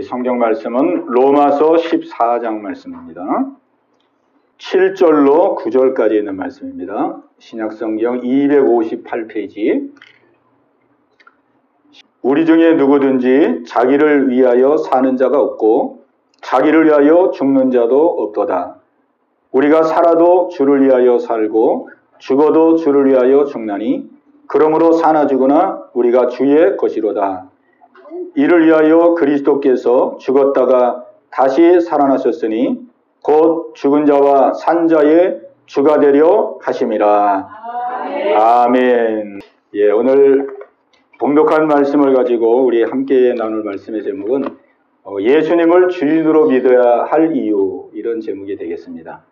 우리 성경 말씀은 로마서 14장 말씀입니다. 7절로 9절까지 있는 말씀입니다. 신약성경 258페이지. 우리 중에 누구든지 자기를 위하여 사는 자가 없고 자기를 위하여 죽는 자도 없도다. 우리가 살아도 주를 위하여 살고 죽어도 주를 위하여 죽나니 그러므로 사나 죽으나 우리가 주의 것이로다. 이를 위하여 그리스도께서 죽었다가 다시 살아나셨으니 곧 죽은 자와 산 자의 주가 되려 하심이라. 아멘. 예, 오늘 봉독한 말씀을 가지고 우리 함께 나눌 말씀의 제목은 예수님을 주인으로 믿어야 할 이유, 이런 제목이 되겠습니다.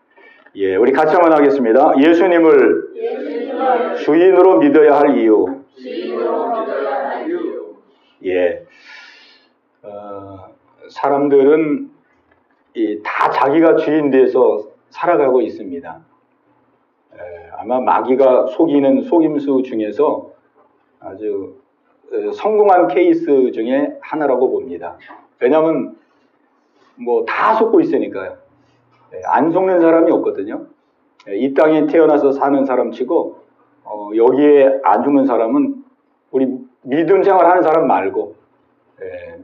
예, 우리 같이 한번 하겠습니다. 예수님을 주인으로 믿어야 할 이유. 예, 사람들은 다 자기가 주인 돼서 살아가고 있습니다. 아마 마귀가 속이는 속임수 중에서 아주 성공한 케이스 중에 하나라고 봅니다. 왜냐하면 뭐 다 속고 있으니까요. 안 속는 사람이 없거든요. 이 땅에 태어나서 사는 사람 치고 여기에 안 죽는 사람은 우리 믿음 생활하는 사람 말고,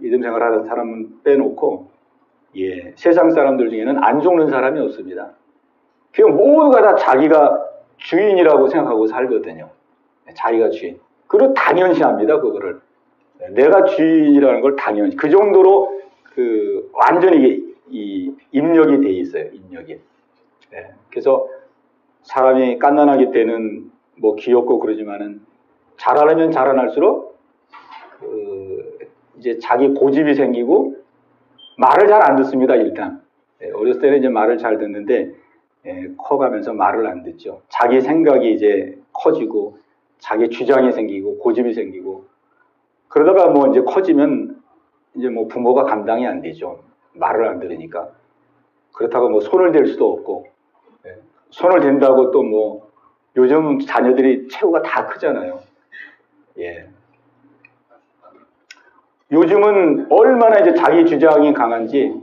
믿음 생활하는 사람은 빼놓고, 세상 사람들 중에는 안 죽는 사람이 없습니다. 그냥 모두가 다 자기가 주인이라고 생각하고 살거든요. 자기가 주인. 그리고 당연시합니다, 그거를. 내가 주인이라는 걸 당연시. 그 정도로 완전히 이 입력이 돼 있어요, 입력이. 그래서 사람이 깐난하기 때는 뭐 귀엽고 그러지만은 자라나면 자라날수록 이제 자기 고집이 생기고 말을 잘 안 듣습니다, 일단. 어렸을 때는 이제 말을 잘 듣는데 커가면서 말을 안 듣죠. 자기 생각이 이제 커지고 자기 주장이 생기고 고집이 생기고 그러다가 뭐 이제 커지면 이제 뭐 부모가 감당이 안 되죠. 말을 안 들으니까. 그렇다고 뭐 손을 댈 수도 없고, 손을 댄다고 또 뭐 요즘 자녀들이 체구가 다 크잖아요. 요즘은 얼마나 이제 자기 주장이 강한지,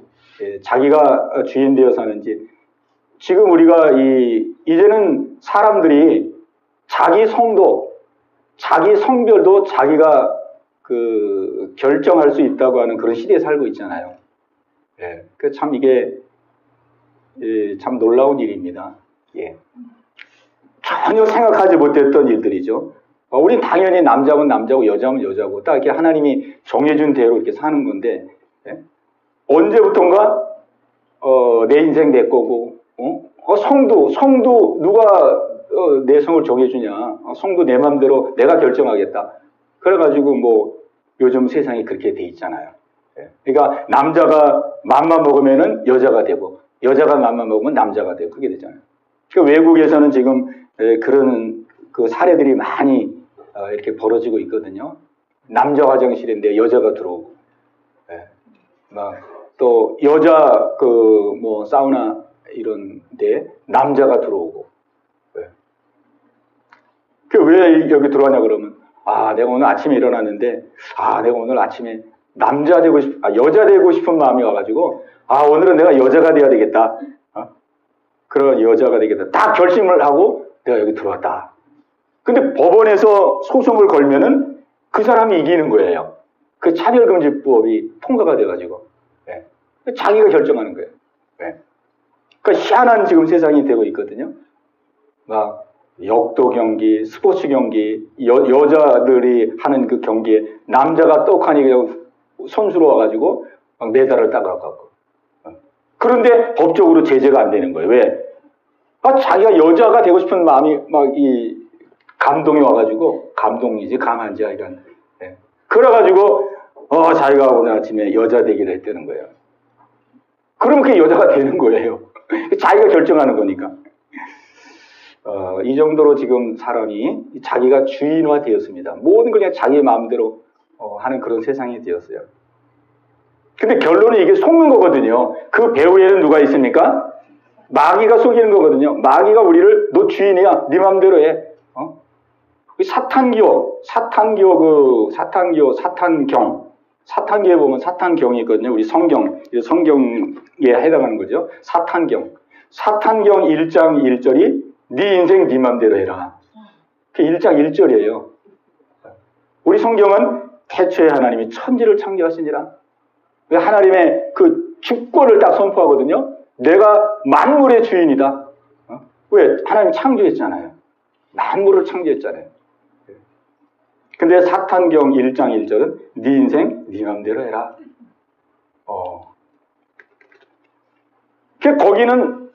자기가 주인 되어 사는지. 지금 우리가 이제는 사람들이 자기 성도, 자기 성별도 자기가 결정할 수 있다고 하는 그런 시대에 살고 있잖아요. 참 이게 참 놀라운 일입니다. 전혀 생각하지 못했던 일들이죠. 우린 당연히 남자면 남자고 여자면 여자고 딱 이렇게 하나님이 정해준 대로 이렇게 사는 건데, 언제부턴가 내 인생 내 거고, 성도 누가 내 성을 정해주냐? 성도 내 맘대로 내가 결정하겠다. 그래가지고 뭐 요즘 세상이 그렇게 돼 있잖아요. 그러니까 남자가 맘만 먹으면은 여자가 되고 여자가 맘만 먹으면 남자가 되고 그게 되잖아요. 그러니까 외국에서는 지금 그런 그 사례들이 많이 이렇게 벌어지고 있거든요. 남자 화장실인데 여자가 들어오고, 또 여자 뭐 사우나 이런데 남자가 들어오고. 왜 여기 들어왔냐 그러면, 내가 오늘 아침에 일어났는데, 내가 오늘 아침에 여자 되고 싶은 마음이 와가지고, 오늘은 내가 여자가 돼야 되겠다. 그런 여자가 되겠다. 딱 결심을 하고 내가 여기 들어왔다. 근데 법원에서 소송을 걸면은 그 사람이 이기는 거예요. 그 차별금지법이 통과가 돼가지고. 자기가 결정하는 거예요. 그러니까 희한한 지금 세상이 되고 있거든요. 막 역도 경기, 스포츠 경기, 여자들이 하는 그 경기에 남자가 떡하니 그냥 선수로 와가지고 막 메달을 따가갖고. 그런데 법적으로 제재가 안 되는 거예요. 왜? 자기가 여자가 되고 싶은 마음이 감동이 와가지고, 감동이지, 감한지, 이런. 그래가지고, 자기가 오늘 아침에 여자 되기를 했다는 거예요. 그러면 그게 여자가 되는 거예요. 자기가 결정하는 거니까. 이 정도로 지금 사람이 자기가 주인화 되었습니다. 모든 걸 그냥 자기 마음대로 하는 그런 세상이 되었어요. 근데 결론은 이게 속는 거거든요. 그 배후에는 누가 있습니까? 마귀가 속이는 거거든요. 마귀가 우리를 너 주인이야. 네 마음대로 해. 사탄교, 사탄경, 사탄기에 보면 사탄경이 있거든요. 우리 성경에 해당하는 거죠. 사탄경. 사탄경 1장 1절이 네 인생 네 맘대로 해라. 그게 1장 1절이에요. 우리 성경은 태초에 하나님이 천지를 창조하시니라. 하나님의 그 주권을 딱 선포하거든요. 내가 만물의 주인이다. 왜? 하나님 창조했잖아요. 만물을 창조했잖아요. 근데 사탄경 1장 1절은 네 인생 네 맘대로 해라. 거기는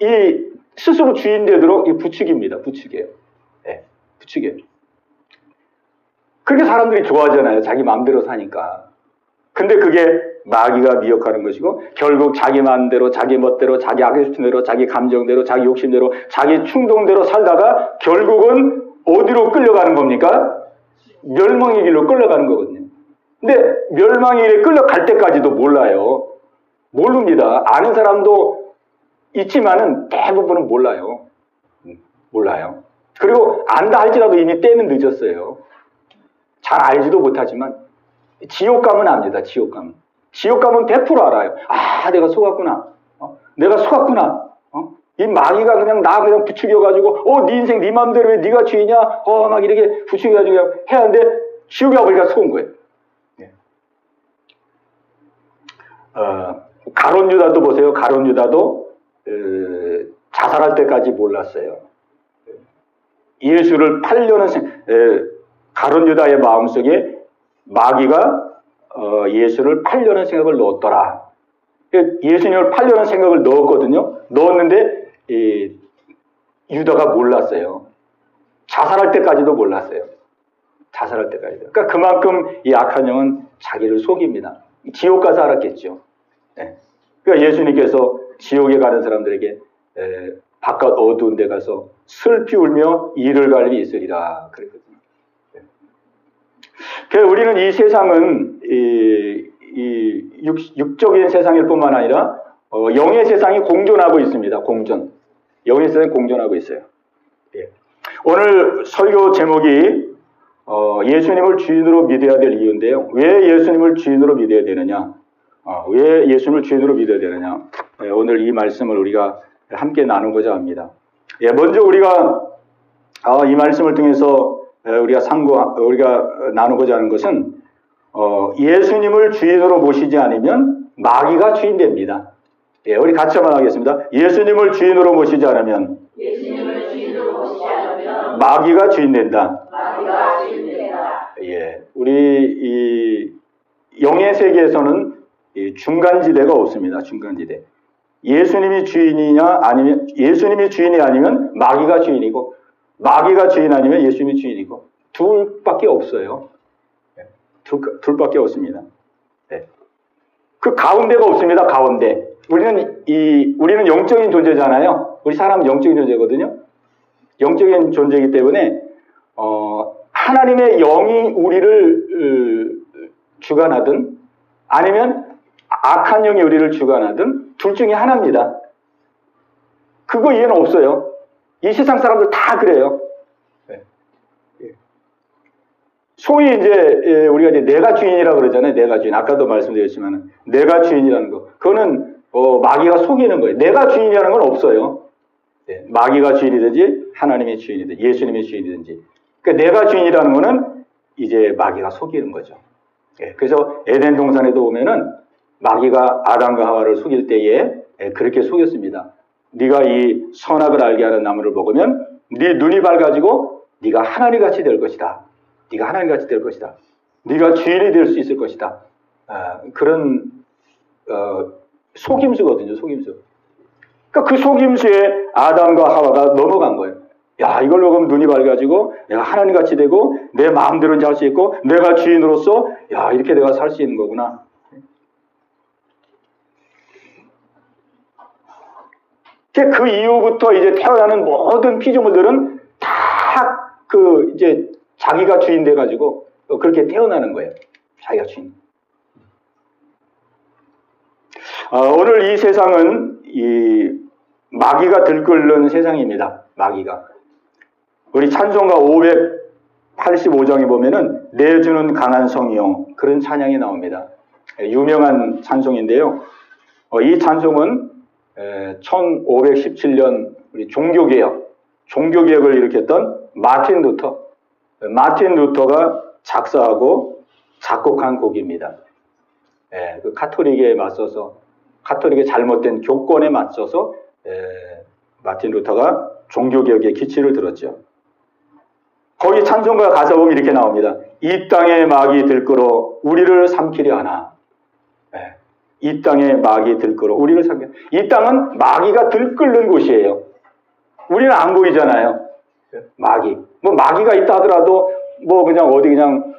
이 스스로 주인 되도록 이 부축입니다. 부축이에요. 네, 부축이에요. 그렇게 사람들이 좋아하잖아요. 자기 마음대로 사니까. 근데 그게 마귀가 미혹하는 것이고 결국 자기 마음대로, 자기 멋대로, 자기 하고 싶은 대로, 자기 감정대로, 자기 욕심대로, 자기 충동대로 살다가 결국은 어디로 끌려가는 겁니까? 멸망의 길로 끌려가는 거거든요. 근데 멸망의 길에 끌려갈 때까지도 몰라요. 모릅니다. 아는 사람도 있지만은 대부분은 몰라요. 몰라요. 그리고 안다 할지라도 이미 때는 늦었어요. 잘 알지도 못하지만 지옥 가면 압니다. 지옥 가면. 지옥 가면 100% 알아요. 아, 내가 속았구나. 내가 속았구나. 이 마귀가 그냥 부추겨가지고 네 인생 네 맘대로 왜 네가 주인이야? 막 이렇게 부추겨가지고 그냥 해야 하는데 지옥에 가보니까 속은 거예요. 네. 가룟 유다도 보세요. 가룟 유다도 자살할 때까지 몰랐어요. 예수를 팔려는 가룟 유다의 마음속에 마귀가 예수를 팔려는 생각을 넣었더라. 예수님을 팔려는 생각을 넣었거든요. 넣었는데 유다가 몰랐어요. 자살할 때까지도 몰랐어요. 자살할 때까지도. 그러니까 그만큼 이 악한 영은 자기를 속입니다. 지옥 가서 알았겠죠. 네. 그러니까 예수님께서 지옥에 가는 사람들에게 바깥 어두운 데 가서 슬피 울며 이를 갈비 있으리라 그랬거든요. 그래서 우리는 이 세상은 육적인 세상일 뿐만 아니라 영의 세상이 공존하고 있습니다. 공존. 영의 세상이 공존하고 있어요. 예. 오늘 설교 제목이 예수님을 주인으로 믿어야 될 이유인데요. 왜 예수님을 주인으로 믿어야 되느냐? 왜 예수님을 주인으로 믿어야 되느냐? 예, 오늘 이 말씀을 우리가 함께 나누고자 합니다. 예, 먼저 우리가 이 말씀을 통해서 우리가 나누고자 하는 것은 예수님을 주인으로 모시지 않으면 마귀가 주인 됩니다. 예, 우리 같이 한번 하겠습니다. 예수님을 주인으로 모시지 않으면 마귀가 주인 된다. 예, 우리 이 영의 세계에서는 이 중간지대가 없습니다. 중간지대. 예수님이 주인이냐 아니면 예수님이 주인이 아니면 마귀가 주인이고 마귀가 주인 아니면 예수님이 주인이고 둘밖에 없어요. 둘밖에 없습니다. 네. 그 가운데가 없습니다. 가운데. 우리는 영적인 존재잖아요. 우리 사람은 영적인 존재거든요. 영적인 존재이기 때문에 하나님의 영이 우리를 주관하든 아니면 악한 영이 우리를 주관하든 둘 중에 하나입니다. 그거 이해는 없어요. 이 세상 사람들 다 그래요. 소위 이제 우리가 이제 내가 주인이라고 그러잖아요. 내가 주인. 아까도 말씀드렸지만 내가 주인이라는 거. 그거는 마귀가 속이는 거예요. 내가 주인이라는 건 없어요. 네, 마귀가 주인이든지 하나님의 주인이든지 예수님의 주인이든지. 그러니까 내가 주인이라는 거는 이제 마귀가 속이는 거죠. 네, 그래서 에덴 동산에도 보면은 마귀가 아담과 하와를 속일 때에 그렇게 속였습니다. 네가 이 선악을 알게 하는 나무를 먹으면 네 눈이 밝아지고 네가 하나님같이 될 것이다. 네가 하나님같이 될 것이다. 네가 주인이 될 수 있을 것이다. 그런 속임수거든요. 속임수. 그러니까 그 속임수에 아담과 하와가 넘어간 거예요. 야, 이걸 먹으면 눈이 밝아지고 내가 하나님같이 되고 내 마음대로 할 수 있고 내가 주인으로서 야, 이렇게 내가 살 수 있는 거구나. 그 이후부터 이제 태어나는 모든 피조물들은 다 이제 자기가 주인 돼가지고 그렇게 태어나는 거예요. 자기가 주인. 오늘 이 세상은 이 마귀가 들끓는 세상입니다. 마귀가. 우리 찬송가 585장에 보면은 내주는 강한 성이요. 그런 찬양이 나옵니다. 유명한 찬송인데요. 이 찬송은 1517년 우리 종교개혁을 일으켰던 마틴 루터가 작사하고 작곡한 곡입니다. 그 카톨릭에 맞서서, 카톨릭의 잘못된 교권에 맞서서 마틴 루터가 종교개혁의 기치를 들었죠. 거기 찬송가 가사 보면 이렇게 나옵니다. 이 땅에 마귀 들끓어 우리를 삼키려 하나. 이 땅에 마귀 들끓어 우리를 삼키려 하나. 이 땅은 마귀가 들끓는 곳이에요. 우리는 안 보이잖아요. 마귀. 뭐 마귀가 있다 하더라도 뭐 그냥 어디 그냥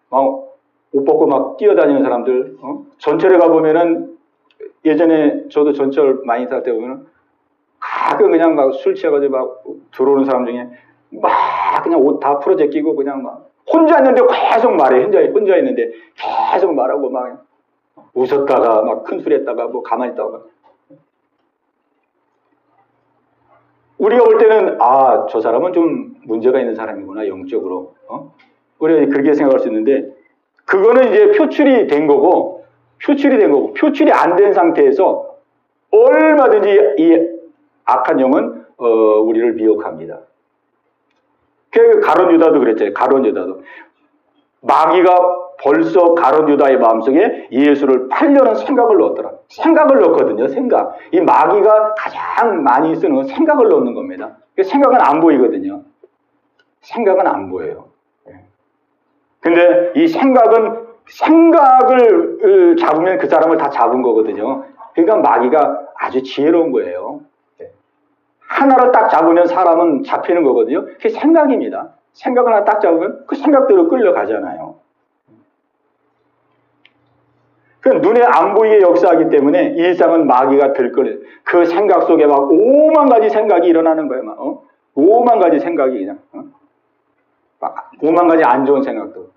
막 옷 벗고 막 뛰어다니는 사람들. 전철에 가보면은 예전에 저도 전철 많이 탈 때 보면은 가끔 그냥 막 술 취해가지고 막 들어오는 사람 중에 막 그냥 옷 다 풀어 제끼고 그냥 막 혼자 있는데 계속 말해. 혼자 있는데 계속 말하고 막 웃었다가 막 큰 소리 했다가 뭐 가만히 있다가 막. 우리가 볼 때는 저 사람은 좀 문제가 있는 사람이구나 영적으로. 우리가 그렇게 생각할 수 있는데 그거는 이제 표출이 된 거고 표출이 안 된 상태에서 얼마든지 이 악한 영은 우리를 미혹합니다. 그 가룟 유다도 그랬잖아요. 가룟 유다도 마귀가 벌써 가룟 유다의 마음속에 예수를 팔려는 생각을 넣었더라. 생각을 넣거든요. 생각. 이 마귀가 가장 많이 쓰는 건 생각을 넣는 겁니다. 생각은 안 보이거든요. 생각은 안 보여요. 근데 이 생각을 잡으면 그 사람을 다 잡은 거거든요. 그러니까 마귀가 아주 지혜로운 거예요. 하나를 딱 잡으면 사람은 잡히는 거거든요. 그게 생각입니다. 생각 하나 딱 잡으면 그 생각대로 끌려가잖아요. 그 눈에 안 보이게 역사하기 때문에 이 세상은 마귀가 들끓여. 그 생각 속에 막 5만 가지 생각이 일어나는 거예요. 막, 5만 가지 생각이 그냥. 막 5만 가지 안 좋은 생각도.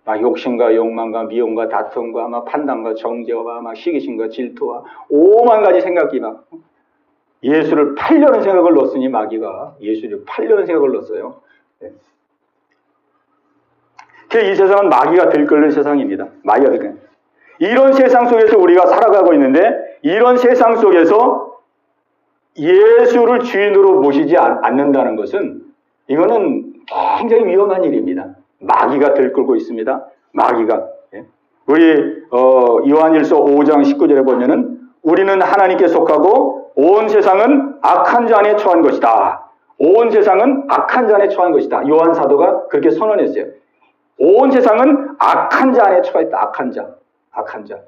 막 욕심과 욕망과 미움과 다툼과 막 판단과 정죄와 막 시기심과 질투와 5만 가지 생각이 막 예수를 팔려는 생각을 넣었으니 마귀가 예수를 팔려는 생각을 넣었어요. 이 세상은 마귀가 들끓는 세상입니다. 마귀가 들끓는. 이런 세상 속에서 우리가 살아가고 있는데 이런 세상 속에서 예수를 주인으로 모시지 않는다는 것은 이거는 굉장히 위험한 일입니다. 마귀가 들끓고 있습니다. 마귀가. 우리 요한일서 5장 19절에 보면은 우리는 하나님께 속하고 온 세상은 악한 자 안에 처한 것이다. 온 세상은 악한 자 안에 처한 것이다. 요한 사도가 그렇게 선언했어요. 온 세상은 악한 자 안에 처해 있다. 악한 자.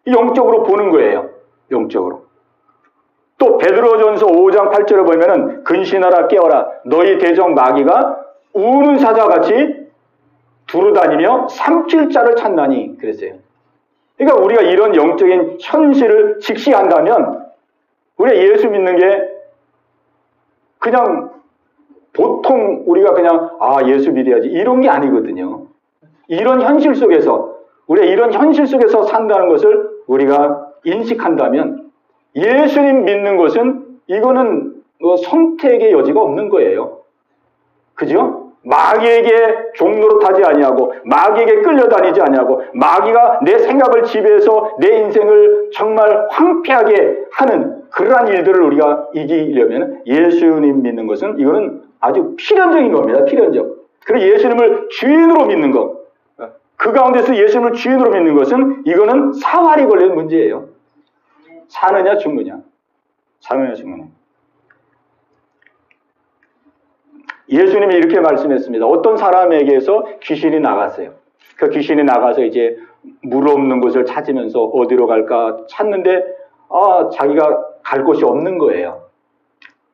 영적으로 보는 거예요. 영적으로. 또 베드로전서 5장 8절에 보면은 근신하라 깨어라 너희 대적 마귀가 우는 사자같이 두루다니며 삼킬 자를 찾나니 그랬어요. 그러니까 우리가 이런 영적인 현실을 직시한다면 우리가 예수 믿는 게 그냥 보통 우리가 그냥 예수 믿어야지 이런 게 아니거든요. 이런 현실 속에서 우리가 이런 현실 속에서 산다는 것을 우리가 인식한다면 예수님 믿는 것은 이거는 선택의 여지가 없는 거예요. 그죠? 마귀에게 종노릇하지 아니하고 마귀에게 끌려다니지 아니하고 마귀가 내 생각을 지배해서 내 인생을 정말 황폐하게 하는 그러한 일들을 우리가 이기려면 예수님 믿는 것은 이거는 아주 필연적인 겁니다. 필연적. 그리고 예수님을 주인으로 믿는 것. 그 가운데서 예수님을 주인으로 믿는 것은 이거는 사활이 걸리는 문제예요. 사느냐 죽느냐. 사느냐 죽느냐. 예수님이 이렇게 말씀했습니다. 어떤 사람에게서 귀신이 나갔어요. 그 귀신이 나가서 이제 물 없는 곳을 찾으면서 어디로 갈까 찾는데 자기가 갈 곳이 없는 거예요.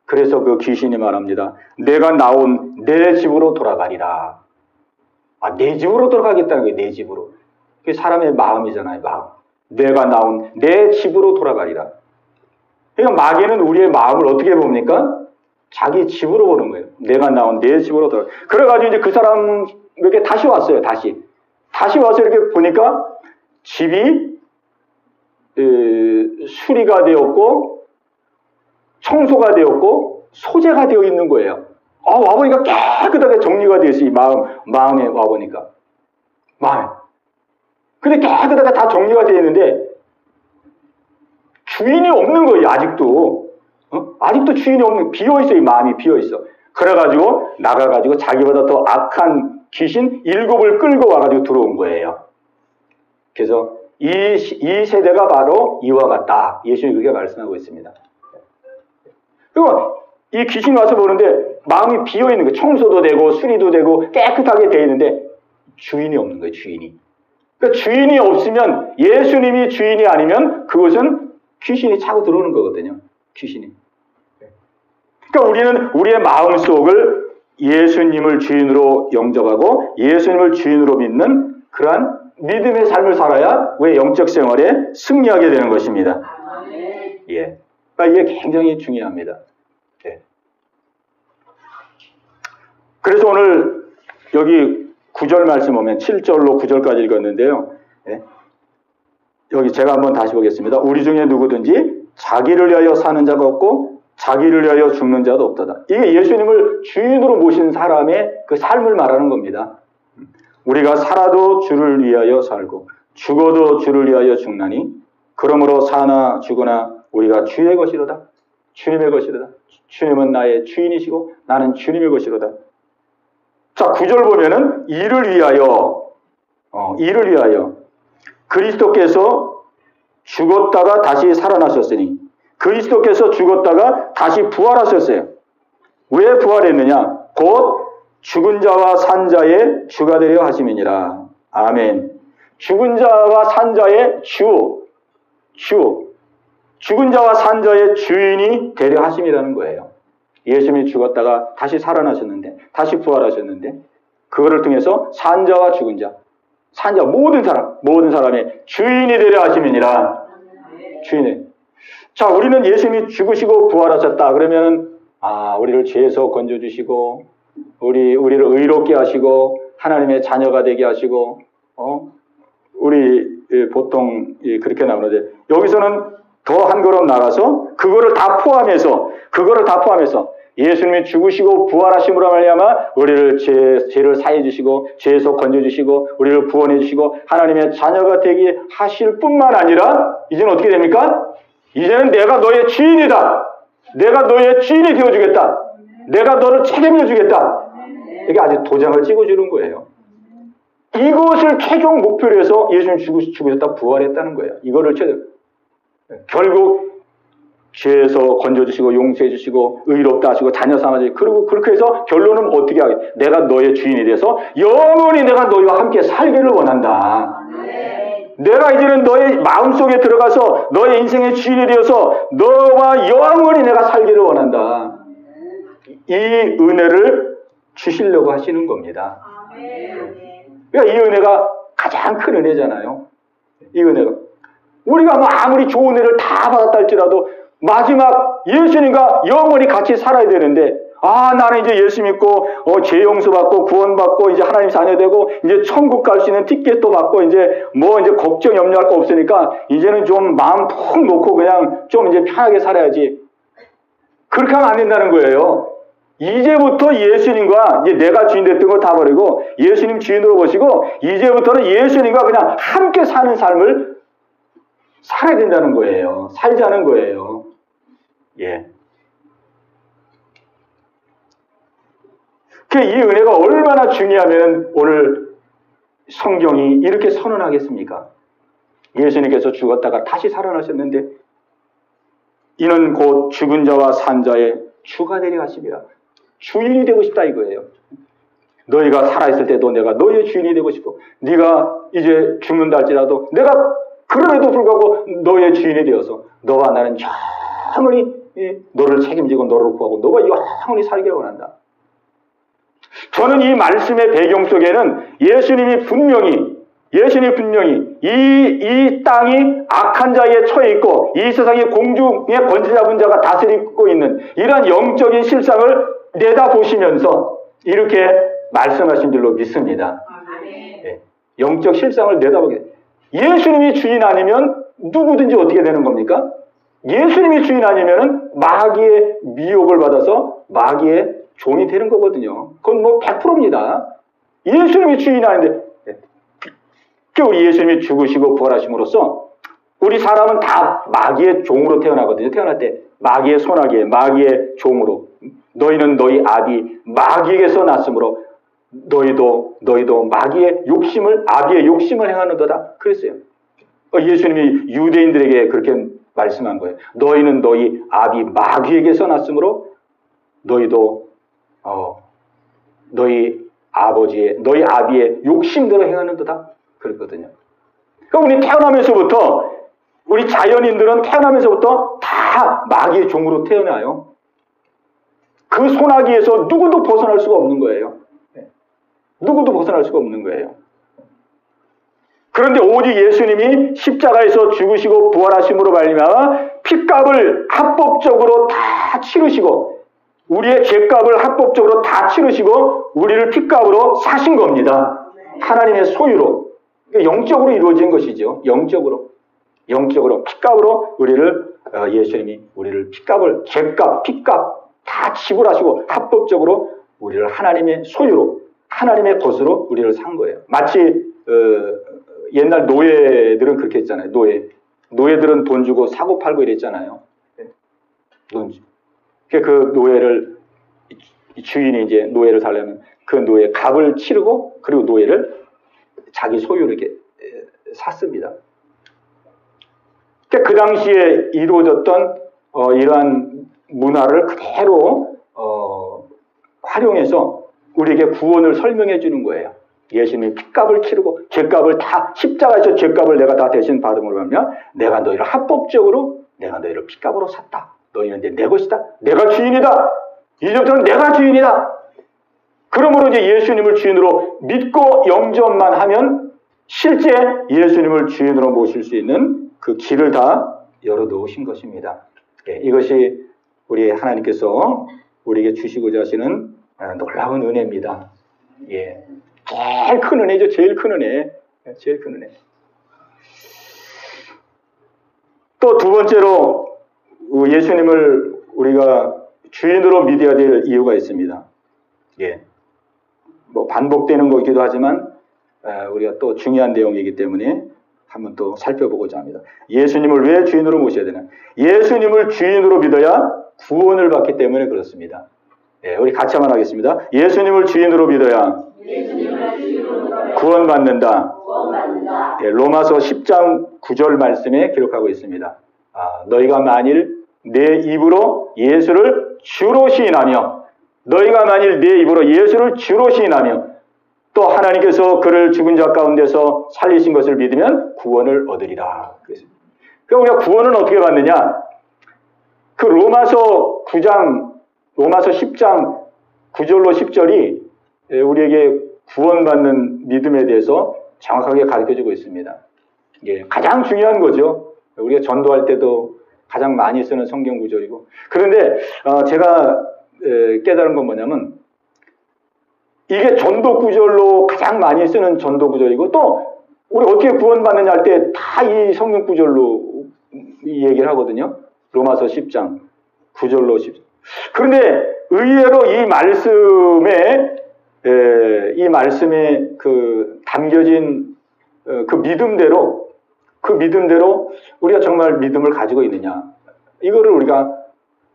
그래서 그 귀신이 말합니다. 내가 나온 내 집으로 돌아가리라. 내 집으로 돌아가겠다는 거예요. 내 집으로. 그게 사람의 마음이잖아요. 마음. 내가 나온 내 집으로 돌아가리라. 그러니까 마귀는 우리의 마음을 어떻게 봅니까? 자기 집으로 보는 거예요. 내가 나온 내 집으로 돌아가. 그래가지고 이제 그 사람에게 다시 왔어요. 다시 와서 이렇게 보니까 집이 수리가 되었고 청소가 되었고 소재가 되어 있는 거예요. 와보니까 깨끗하게 정리가 되어 있어요. 이 마음에 와보니까. 마음에. 근데 깨끗하게 다 정리가 되어 있는데, 주인이 없는 거예요, 아직도. 아직도 주인이 없는, 비어있어요, 이 마음이 비어있어. 그래가지고, 나가가지고 자기보다 더 악한 귀신 7을 끌고 와가지고 들어온 거예요. 그래서 이 세대가 바로 이와 같다. 예수님이 그렇게 말씀하고 있습니다. 그리고 이 귀신이 와서 보는데 마음이 비어있는 거예요. 청소도 되고 수리도 되고 깨끗하게 되어 있는데 주인이 없는 거예요. 주인이. 그러니까 주인이 없으면, 예수님이 주인이 아니면 그것은 귀신이 차고 들어오는 거거든요. 귀신이. 그러니까 우리는 우리의 마음속을 예수님을 주인으로 영접하고 예수님을 주인으로 믿는 그러한 믿음의 삶을 살아야 우리의 영적 생활에 승리하게 되는 것입니다. 예. 그러니까 이게 굉장히 중요합니다. 예. 그래서 오늘 여기 9절 말씀 보면 7절로 9절까지 읽었는데요. 예. 여기 제가 한번 다시 보겠습니다. 우리 중에 누구든지 자기를 위하여 사는 자가 없고 자기를 위하여 죽는 자도 없다다. 이게 예수님을 주인으로 모신 사람의 그 삶을 말하는 겁니다. 우리가 살아도 주를 위하여 살고 죽어도 주를 위하여 죽나니 그러므로 사나 죽으나 우리가 주의 것이로다. 주님의 것이로다. 주님은 나의 주인이시고 나는 주님의 것이로다. 자, 9절 보면은 이를 위하여 그리스도께서 죽었다가 다시 살아나셨으니, 그리스도께서 죽었다가 다시 부활하셨어요. 왜 부활했느냐? 곧 죽은 자와 산 자의 주가 되려 하심이니라. 아멘. 죽은 자와 산 자의 주. 죽은 자와 산 자의 주인이 되려 하심이라는 거예요. 예수님이 죽었다가 다시 살아나셨는데, 다시 부활하셨는데, 그거를 통해서 산 자와 죽은 자, 모든 사람의 주인이 되려 하심이니라. 주인이. 자, 우리는 예수님이 죽으시고 부활하셨다. 그러면, 우리를 죄에서 건져주시고, 우리를 의롭게 하시고, 하나님의 자녀가 되게 하시고, 우리 보통 그렇게 나오는데, 여기서는 더 한 걸음 나가서, 그거를 다 포함해서, 예수님이 죽으시고 부활하심으로 말미암아 우리를 죄를 사해 주시고 죄에서 건져 주시고 우리를 구원해 주시고 하나님의 자녀가 되게 하실 뿐만 아니라 이제는 어떻게 됩니까? 이제는 내가 너의 주인이다. 내가 너의 주인이 되어 주겠다. 내가 너를 책임져 주겠다. 이게 아주 도장을 찍어 주는 거예요. 이것을 최종 목표로 해서 예수님 죽으셨다 부활했다는 거예요. 이거를 결국 죄에서 건져주시고 용서해주시고 의롭다 하시고 자녀 삼아주시고, 그리고 그렇게 해서 결론은 어떻게 하게? 내가 너의 주인이 돼서 영원히 내가 너희와 함께 살기를 원한다. 내가 이제는 너의 마음속에 들어가서 너의 인생의 주인이 되어서 너와 영원히 내가 살기를 원한다. 이 은혜를 주시려고 하시는 겁니다. 그러니까 이 은혜가 가장 큰 은혜잖아요. 이 은혜가. 우리가 아무리 좋은 은혜를 다 받았다 할지라도 마지막 예수님과 영원히 같이 살아야 되는데, 나는 이제 예수 믿고 죄 용서받고 구원받고 이제 하나님 자녀 되고 이제 천국 갈 수 있는 티켓도 받고 이제 이제 걱정 염려할 거 없으니까 이제는 좀 마음 푹 놓고 그냥 좀 이제 편하게 살아야지. 그렇게 하면 안 된다는 거예요. 이제부터 예수님과 이제 내가 주인 됐던 거 다 버리고 예수님 주인으로 보시고 이제부터는 예수님과 그냥 함께 사는 삶을 살아야 된다는 거예요. 살자는 거예요. 예. 이 은혜가 얼마나 중요하면 오늘 성경이 이렇게 선언하겠습니까? 예수님께서 죽었다가 다시 살아나셨는데 이는 곧 죽은 자와 산 자의 주가 되려 하심이라. 주인이 되고 싶다 이거예요. 너희가 살아있을 때도 내가 너희의 주인이 되고 싶고 네가 이제 죽는다 할지라도 내가 그럼에도 불구하고 너의 주인이 되어서 너와 나는 영원히 너를 책임지고 너를 구하고 너가 영원히 살기를 원한다. 저는 이 말씀의 배경 속에는 예수님이 분명히 이 땅이 악한 자에 처해 있고 이 세상의 공중의 권세 잡은 자가 다스리고 있는 이러한 영적인 실상을 내다보시면서 이렇게 말씀하신 줄로 믿습니다. 네. 영적 실상을 내다보게. 예수님이 주인 아니면 누구든지 어떻게 되는 겁니까? 예수님이 주인 아니면 마귀의 미혹을 받아서 마귀의 종이 되는 거거든요. 그건 뭐 100%입니다. 예수님이 주인이 아닌데, 우리 예수님이 죽으시고 부활하심으로써 우리 사람은 다 마귀의 종으로 태어나거든요. 태어날 때 마귀의 손아귀에 마귀의 종으로, 너희는 너희 아비 마귀에게서 났으므로 너희도 마귀의 욕심을, 아비의 욕심을 행하는도다 그랬어요. 예수님이 유대인들에게 그렇게 말씀한 거예요. 너희는 너희 아비 마귀에게서 났으므로 너희도 너희 아비의 욕심대로 행하는도다 그랬거든요. 그러니까 우리 태어나면서부터, 우리 자연인들은 태어나면서부터 다 마귀의 종으로 태어나요. 그 손아귀에서 누구도 벗어날 수가 없는 거예요. 누구도 벗어날 수가 없는 거예요. 그런데 오직 예수님이 십자가에서 죽으시고 부활하심으로 말미암아 핏값을 합법적으로 다 치르시고, 우리의 죄값을 합법적으로 다 치르시고 우리를 핏값으로 사신 겁니다. 하나님의 소유로. 영적으로 이루어진 것이죠. 영적으로 핏값으로 예수님이 우리를 핏값을, 죄값, 핏값 다 지불하시고 합법적으로 우리를 하나님의 소유로, 하나님의 것으로 우리를 산 거예요. 마치 옛날 노예들은 그렇게 했잖아요. 노예들은 돈 주고 사고 팔고 이랬잖아요. 그 노예를, 주인이 이제 노예를 살려면 그 노예 값을 치르고, 그리고 노예를 자기 소유로 이렇게 샀습니다. 그 당시에 이루어졌던 이러한 문화를 그대로 활용해서 우리에게 구원을 설명해 주는 거예요. 예수님이 핏값을 치르고 죄값을 다, 십자가에서 죄값을 내가 다 대신 받음으로 하면 내가 너희를 합법적으로, 내가 너희를 핏값으로 샀다. 너희는 이제 내 것이다. 내가 주인이다. 이제부터는 내가 주인이다. 그러므로 이제 예수님을 주인으로 믿고 영접만 하면 실제 예수님을 주인으로 모실 수 있는 그 길을 다 열어놓으신 것입니다. 이것이 우리 하나님께서 우리에게 주시고자 하시는 놀라운 은혜입니다. 제일 큰 은혜죠. 제일 큰 은혜. 또 두 번째로 예수님을 우리가 주인으로 믿어야 될 이유가 있습니다. 뭐 반복되는 거기도 하지만 우리가 또 중요한 내용이기 때문에 한번 또 살펴보고자 합니다. 예수님을 왜 주인으로 모셔야 되나? 예수님을 주인으로 믿어야 구원을 받기 때문에 그렇습니다. 우리 같이 한번 하겠습니다. 예수님을 주인으로 믿어야 구원받는다. 로마서 10장 9절 말씀에 기록하고 있습니다. 너희가 만일 내 입으로 예수를 주로 시인하며, 너희가 만일 내 입으로 예수를 주로 시인하며 또 하나님께서 그를 죽은 자 가운데서 살리신 것을 믿으면 구원을 얻으리라. 그러니까 우리가 구원은 어떻게 받느냐? 그 로마서 10장 9절로 10절이 우리에게 구원받는 믿음에 대해서 정확하게 가르쳐주고 있습니다. 가장 중요한 거죠. 우리가 전도할 때도 가장 많이 쓰는 성경 구절이고. 그런데 제가 깨달은 건 뭐냐면, 이게 전도 구절로 가장 많이 쓰는 전도 구절이고, 또 우리 어떻게 구원받느냐 할 때 다 이 성경 구절로 이 얘기를 하거든요. 로마서 10장 9절로 10절. 그런데 의외로 이 말씀에 그 담겨진 그 믿음대로 우리가 정말 믿음을 가지고 있느냐, 이거를 우리가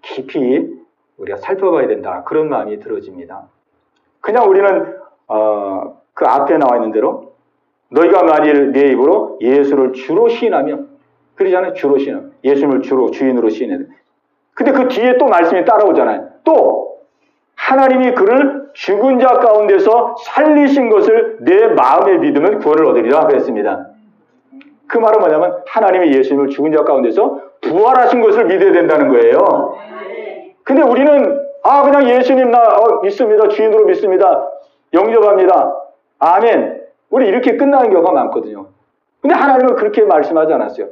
깊이 우리가 살펴봐야 된다, 그런 마음이 들어집니다. 그냥 우리는 그 앞에 나와 있는 대로 너희가 만일 내 입으로 예수를 주로 시인하며, 그러잖아요. 주로 시인하며, 예수님을 주로 주인으로 시인해야 돼. 근데 그 뒤에 또 말씀이 따라오잖아요. 또 하나님이 그를 죽은 자 가운데서 살리신 것을 내 마음에 믿으면 구원을 얻으리라 그랬습니다. 그 말은 뭐냐면 하나님이 예수님을 죽은 자 가운데서 부활하신 것을 믿어야 된다는 거예요. 근데 우리는 그냥 예수님 나 믿습니다. 주인으로 믿습니다. 영접합니다. 아멘. 우리 이렇게 끝나는 경우가 많거든요. 근데 하나님은 그렇게 말씀하지 않았어요.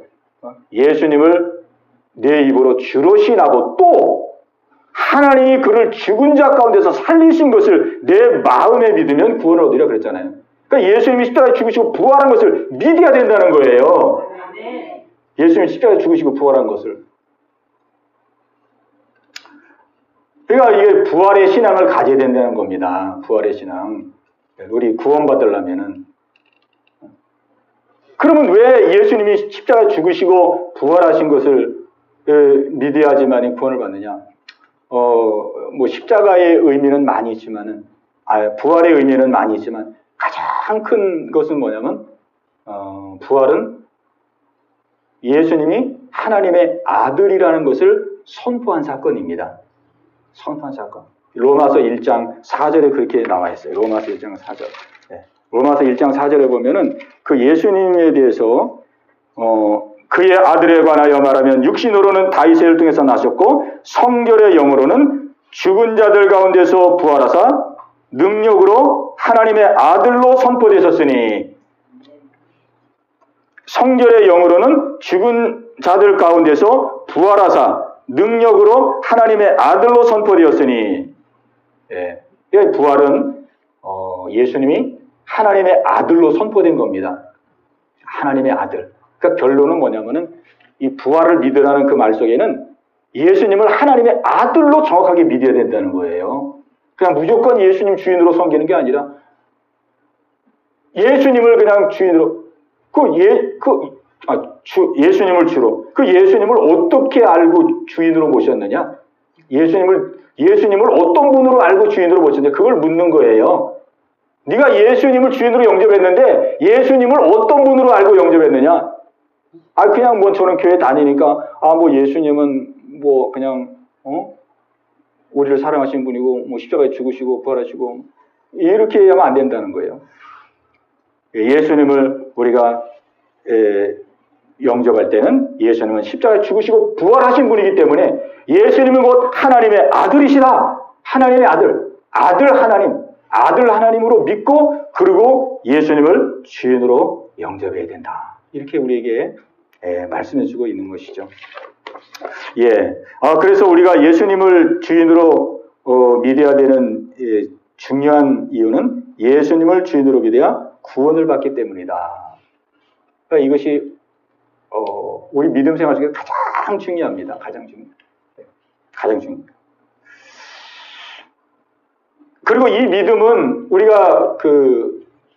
예수님을 내 입으로 주로 시인하고 또 하나님이 그를 죽은 자 가운데서 살리신 것을 내 마음에 믿으면 구원을 얻으리라 그랬잖아요. 그러니까 예수님이 십자가에 죽으시고 부활한 것을 믿어야 된다는 거예요. 예수님이 십자가에 죽으시고 부활한 것을. 그러니까 이게 부활의 신앙을 가져야 된다는 겁니다. 부활의 신앙. 우리 구원받으려면은. 그러면 왜 예수님이 십자가에 죽으시고 부활하신 것을 믿어야지만 구원을 받느냐? 뭐 십자가의 의미는 많이 있지만은, 부활의 의미는 많이 있지만 가장 큰 것은 뭐냐면 부활은 예수님이 하나님의 아들이라는 것을 선포한 사건입니다. 선포한 사건. 로마서 1장 4절에 그렇게 나와 있어요. 로마서 1장 4절. 네. 로마서 1장 4절에 보면은 그 예수님에 대해서 그의 아들에 관하여 말하면 육신으로는 다윗의 혈통에서 나셨고 성결의 영으로는 죽은 자들 가운데서 부활하사 능력으로 하나님의 아들로 선포되셨으니 성결의 영으로는 죽은 자들 가운데서 부활하사 능력으로 하나님의 아들로 선포되었으니 이 부활은 예수님이 하나님의 아들로 선포된 겁니다. 하나님의 아들. 그러니까 결론은 뭐냐면은 이 부활을 믿으라는 그 말 속에는 예수님을 하나님의 아들로 정확하게 믿어야 된다는 거예요. 그냥 무조건 예수님 주인으로 섬기는 게 아니라 예수님을 그냥 주인으로 예수님을 주로 그 예수님을 어떻게 알고 주인으로 모셨느냐? 예수님을 어떤 분으로 알고 주인으로 모셨느냐? 그걸 묻는 거예요. 네가 예수님을 주인으로 영접했는데 예수님을 어떤 분으로 알고 영접했느냐? 그냥 뭐 저는 교회 다니니까 뭐 예수님은 뭐 그냥 우리를 사랑하신 분이고 뭐 십자가에 죽으시고 부활하시고 이렇게 하면 안 된다는 거예요. 예수님을 우리가 영접할 때는 예수님은 십자가에 죽으시고 부활하신 분이기 때문에 예수님은 곧 하나님의 아들이시다. 하나님의 아들 하나님으로 믿고 그리고 예수님을 주인으로 영접해야 된다. 이렇게 우리에게 말씀해주고 있는 것이죠. 그래서 우리가 예수님을 주인으로 믿어야 되는 중요한 이유는 예수님을 주인으로 믿어야 구원을 받기 때문이다. 그러니까 이것이 우리 믿음 생활 중에 가장 중요합니다. 가장 중요합니다. 그리고 이 믿음은 우리가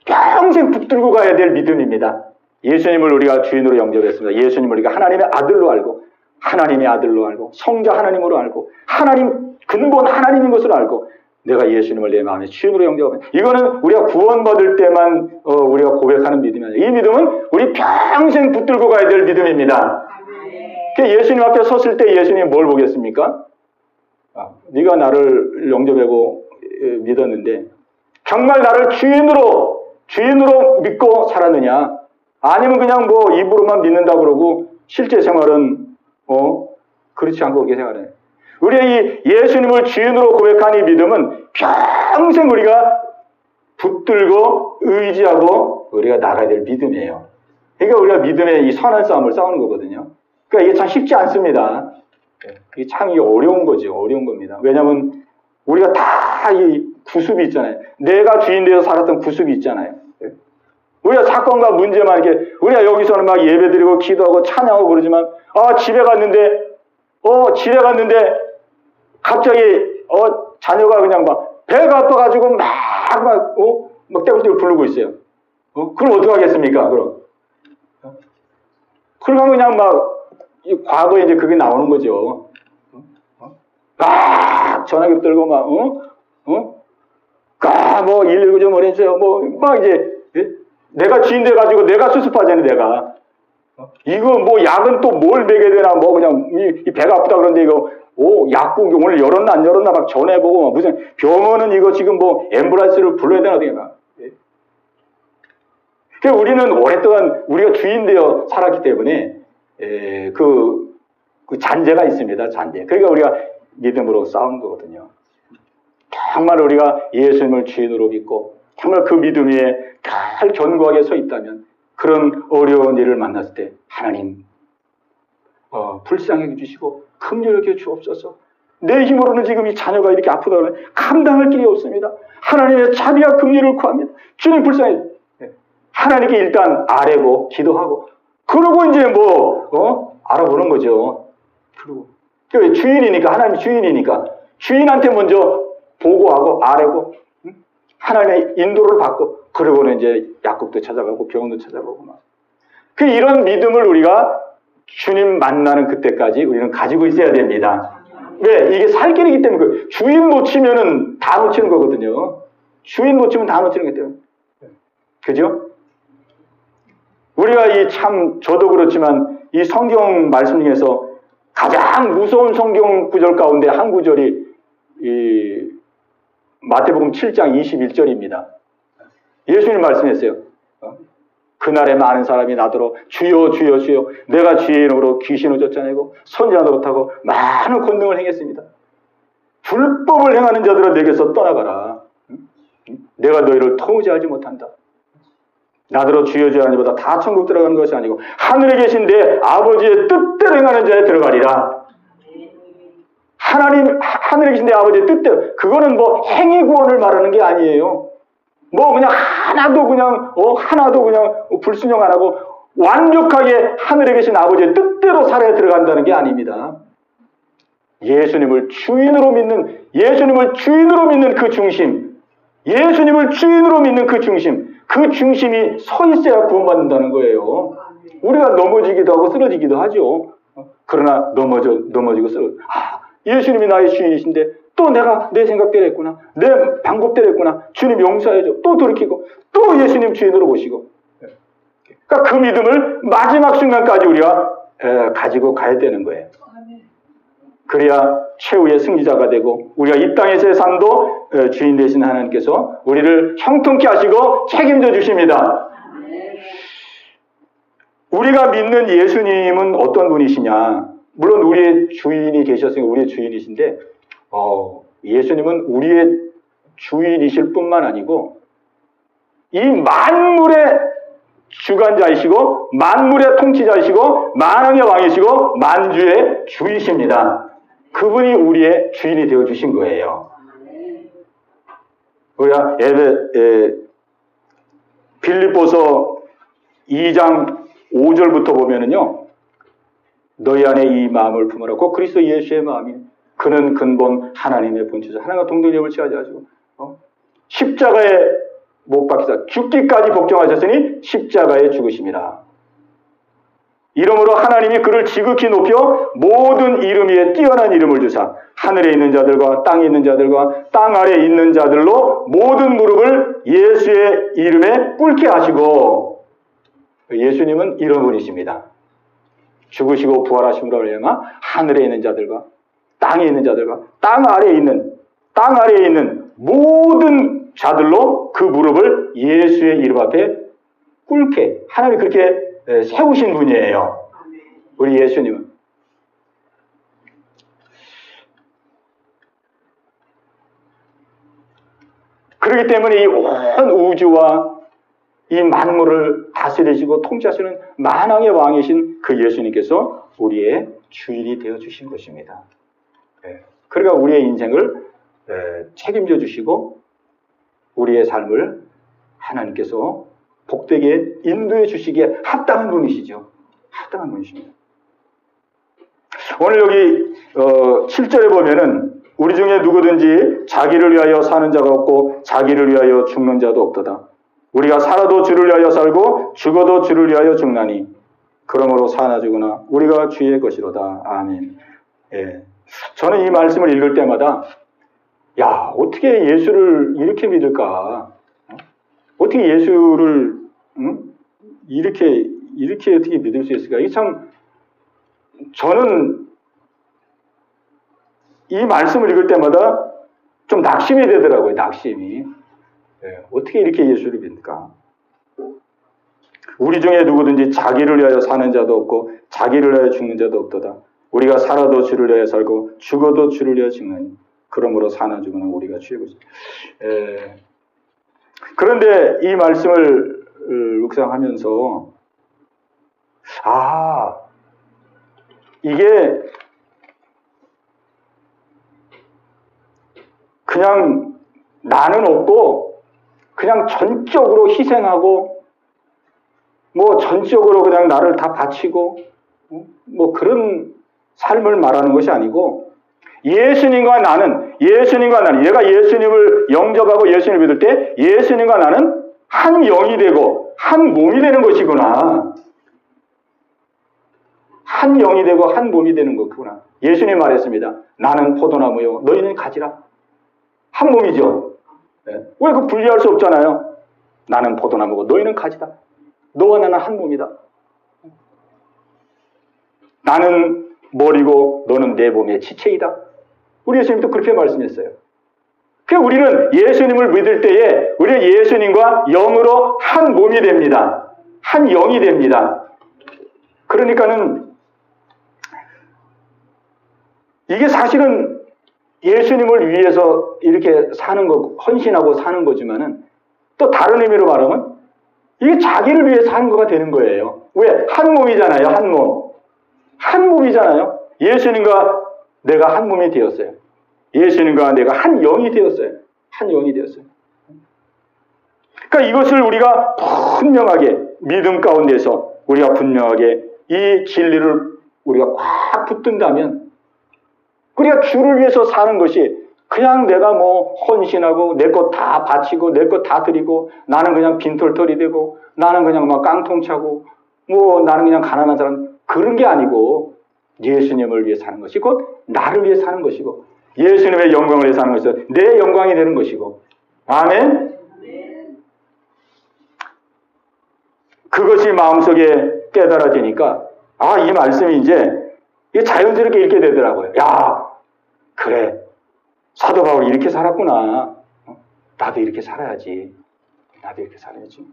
평생 붙들고 가야 될 믿음입니다. 예수님을 우리가 주인으로 영접했습니다. 예수님을 우리가 하나님의 아들로 알고 성자 하나님으로 알고 근본 하나님인 것으로 알고 내가 예수님을 내 마음에 주인으로 영접하면 이거는 우리가 구원받을 때만 우리가 고백하는 믿음이 아니라 이 믿음은 우리 평생 붙들고 가야 될 믿음입니다. 예수님 앞에 섰을 때 예수님이 뭘 보겠습니까? 네가 나를 영접하고 믿었는데 정말 나를 주인으로 믿고 살았느냐? 아니면 그냥 뭐 입으로만 믿는다 그러고 실제 생활은 그렇지 않고 그렇게 생활해. 우리의 이 예수님을 주인으로 고백한 이 믿음은 평생 우리가 붙들고 의지하고 우리가 나가야 될 믿음이에요. 그러니까 우리가 믿음의 이 선한 싸움을 싸우는 거거든요. 그러니까 이게 참 쉽지 않습니다. 이게 참 어려운 거죠. 어려운 겁니다. 왜냐하면 우리가 다 이 구습이 있잖아요. 내가 주인 되어서 살았던 구습이 있잖아요. 우리가 사건과 문제만 이렇게 우리가 여기서는 막 예배드리고 기도하고 찬양하고 그러지만 집에 갔는데 갑자기 자녀가 그냥 막 배가 아파가지고 막 떼굴떼굴 부르고 있어요. 그럼 어떻게 하겠습니까? 그러면 그냥 막 과거에 이제 그게 나오는 거죠. 전화기 들고 뭐 119 좀 보내주세요. 막 이제 내가 주인 돼가지고 내가 수습하잖아요. 내가 이거 뭐 약은 또 뭘 먹여야 되나 뭐 그냥 이 배가 아프다 그런데 이거 약국 오늘 열었나 안 열었나 막 전화해보고 무슨 병원은 이거 지금 뭐 앰뷸런스를 불러야 되나 어떻게 막. 그러니까 우리는 오랫동안 우리가 주인 되어 살았기 때문에 그 잔재가 있습니다. 잔재. 그러니까 우리가 믿음으로 싸운 거거든요. 정말 우리가 예수님을 주인으로 믿고 정말 그 믿음 위에 잘 견고하게 서 있다면 그런 어려운 일을 만났을 때 하나님 불쌍히 주시고 긍휼하게 주옵소서. 내 힘으로는 지금 이 자녀가 이렇게 아프다 그러면 감당할 길이 없습니다. 하나님의 자비와 긍휼을 구합니다. 주님 불쌍히 하나님께 일단 아뢰고 기도하고 그러고 이제 알아보는 거죠. 그리고 주인이니까 하나님 주인한테 먼저 보고하고 아뢰고 하나님의 인도를 받고 그러고는 이제 약국도 찾아가고 병원도 찾아가고 막. 그 이런 믿음을 우리가 주님 만나는 그때까지 우리는 가지고 있어야 됩니다. 왜? 이게 살 길이기 때문에 주인 놓치면은 다 놓치는 거거든요. 주인 놓치면 다 놓치는 거기 때문에. 그죠? 우리가 저도 그렇지만 이 성경 말씀 중에서 가장 무서운 성경 구절 가운데 한 구절이 이 마태복음 7장 21절입니다. 예수님 말씀했어요. 그날에 많은 사람이 나더러 주여 주여 주여 내가 주의 이름으로 귀신을 쫓아내고 선지자 노릇하고 많은 권능을 행했습니다. 불법을 행하는 자들은 내게서 떠나가라. 내가 너희를 도무지 알지 못한다. 나더러 주여 주여 하니보다 다 천국 들어가는 것이 아니고 하늘에 계신 내 아버지의 뜻대로 행하는 자에 들어가리라. 하늘에 계신 내 아버지의 뜻대로. 그거는 뭐 행위 구원을 말하는 게 아니에요. 뭐 그냥 하나도 그냥 불순종 안 하고 완벽하게 하늘에 계신 아버지의 뜻대로 살아야 들어간다는 게 아닙니다. 예수님을 주인으로 믿는 그 중심, 예수님을 주인으로 믿는 그 중심, 그 중심이 서 있어야 구원받는다는 거예요. 우리가 넘어지기도 하고 쓰러지기도 하죠. 그러나 넘어지고 쓰러져. 예수님이 나의 주인이신데 또 내가 내 생각대로 했구나. 내 방법대로 했구나. 주님 용서해줘. 또 돌이키고 또 예수님 주인으로 모시고. 그러니까 그 믿음을 마지막 순간까지 우리가 가지고 가야 되는 거예요. 그래야 최후의 승리자가 되고 우리가 이 땅에서의 삶도 주인 되신 하나님께서 우리를 형통케 하시고 책임져 주십니다. 우리가 믿는 예수님은 어떤 분이시냐. 물론 우리의 주인이 계셨으니까 우리의 주인이신데 예수님은 우리의 주인이실 뿐만 아니고 이 만물의 주관자이시고 만물의 통치자이시고 만왕의 왕이시고 만주의 주이십니다. 그분이 우리의 주인이 되어주신 거예요. 우리가 빌립보서 2장 5절부터 보면은요. 너희 안에 이 마음을 품으라. 곧 그리스도 예수의 마음이 그는 근본 하나님의 본체자. 하나님과 동등력을 취하지 마시고 십자가에 못 박히사 죽기까지 복종하셨으니 십자가에 죽으심이라. 이러므로 하나님이 그를 지극히 높여 모든 이름 위에 뛰어난 이름을 주사 하늘에 있는 자들과 땅에 있는 자들과 땅 아래에 있는 자들로 모든 무릎을 예수의 이름에 꿇게 하시고. 예수님은 이런 분이십니다. 죽으시고 부활하심으로 말미암아 하늘에 있는 자들과 땅에 있는 자들과 땅 아래에 있는 모든 자들로 그 무릎을 예수의 이름 앞에 꿇게 하나님이 그렇게 세우신 분이에요. 우리 예수님은. 그렇기 때문에 이 온 우주와 이 만물을 다스리시고 통치하시는 만왕의 왕이신 그 예수님께서 우리의 주인이 되어주신 것입니다. 그러니까 우리의 인생을 책임져 주시고 우리의 삶을 하나님께서 복되게 인도해 주시기에 합당한 분이시죠. 합당한 분이십니다. 오늘 여기 7절에 보면은 우리 중에 누구든지 자기를 위하여 사는 자가 없고 자기를 위하여 죽는 자도 없도다. 우리가 살아도 주를 위하여 살고 죽어도 주를 위하여 죽나니 그러므로 사나 죽으나 우리가 주의 것이로다. 아멘. 저는 이 말씀을 읽을 때마다 어떻게 예수를 이렇게 믿을까? 어떻게 예수를 이렇게 어떻게 믿을 수 있을까? 이게 참 저는 이 말씀을 읽을 때마다 좀 낙심이 되더라고요. 낙심이. 어떻게 이렇게 예수를 믿을까? 우리 중에 누구든지 자기를 위하여 사는 자도 없고 자기를 위하여 죽는 자도 없도다. 우리가 살아도 주를 위하여 살고 죽어도 주를 위하여 죽나니 그러므로 사나 죽으나 우리가 주의 것이다. 그런데 이 말씀을 묵상하면서 이게 그냥 나는 없고 그냥 전적으로 희생하고 뭐 전적으로 그냥 나를 다 바치고 뭐 그런 삶을 말하는 것이 아니고 예수님과 나는, 얘가 예수님을 영접하고 예수님을 믿을 때 예수님과 나는 한 영이 되고 한 몸이 되는 것이구나. 한 영이 되고 한 몸이 되는 거구나. 예수님 말했습니다. 나는 포도나무요, 너희는 가지라. 한 몸이죠. 네. 왜 그 분리할 수 없잖아요. 나는 포도나무고 너희는 가지다. 너와 나는 한 몸이다. 나는 머리고 너는 내 몸의 지체이다. 우리 예수님도 그렇게 말씀했어요. 그러니까 우리는 예수님을 믿을 때에 우리는 예수님과 영으로 한 몸이 됩니다. 한 영이 됩니다. 그러니까는 이게 사실은 예수님을 위해서 이렇게 사는 거, 헌신하고 사는 거지만은 또 다른 의미로 말하면 이게 자기를 위해 사는 거가 되는 거예요. 왜? 한 몸이잖아요. 한 몸. 한 몸이잖아요. 예수님과 내가 한 몸이 되었어요. 예수님과 내가 한 영이 되었어요. 한 영이 되었어요. 그러니까 이것을 우리가 분명하게 믿음 가운데서 우리가 분명하게 이 진리를 우리가 꽉 붙든다면 우리가 주를 위해서 사는 것이 그냥 내가 뭐 헌신하고 내 것 다 바치고 내 것 다 드리고 나는 그냥 빈털털이 되고 나는 그냥 막 깡통 차고 뭐 나는 그냥 가난한 사람, 그런 게 아니고 예수님을 위해 사는 것이 곧 나를 위해 사는 것이고 예수님의 영광을 위해 사는 것이 내 영광이 되는 것이고. 아멘. 그것이 마음속에 깨달아지니까 이 말씀이 이제 자연스럽게 읽게 되더라고요. 야, 그래, 사도 바울이 이렇게 살았구나. 나도 이렇게 살아야지. 나도 이렇게 살아야지.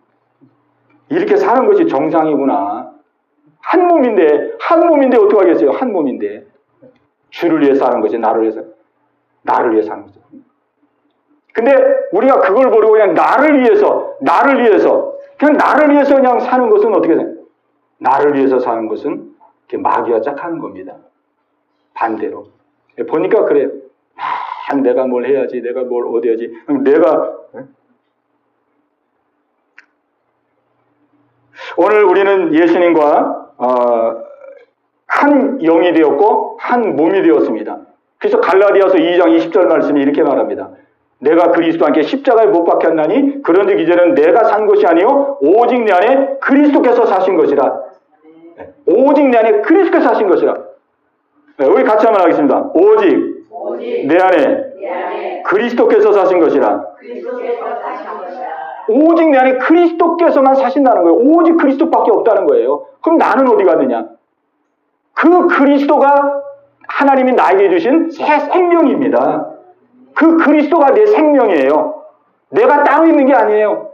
이렇게 사는 것이 정상이구나. 한 몸인데 어떻게 하겠어요? 한 몸인데. 주를 위해 사는 것이 나를 위해서 사는 거죠. 근데 우리가 그걸 모르고 그냥 나를 위해서 그냥 사는 것은 어떻게 돼요? 나를 위해서 사는 것은 마귀와 짝하는 겁니다. 반대로. 보니까 그래요. 내가 뭘 해야지, 내가 뭘 어디 해야지. 오늘 우리는 예수님과 한 영이 되었고 한 몸이 되었습니다. 그래서 갈라디아서 2장 20절 말씀이 이렇게 말합니다. 내가 그리스도와 함께 십자가에 못 박혔나니 그런즉 이제는 내가 산 것이 아니요 오직 내 안에 그리스도께서 사신 것이라. 오직 내 안에 그리스도께서 사신 것이라. 우리 같이 한번 하겠습니다. 오직 내 안에 그리스도께서 사신 것이라. 오직 내 안에 그리스도께서만 사신다는 거예요. 오직 그리스도밖에 없다는 거예요. 그럼 나는 어디 갔느냐? 그 그리스도가 하나님이 나에게 주신 새 생명입니다. 그 그리스도가 내 생명이에요. 내가 따로 있는 게 아니에요.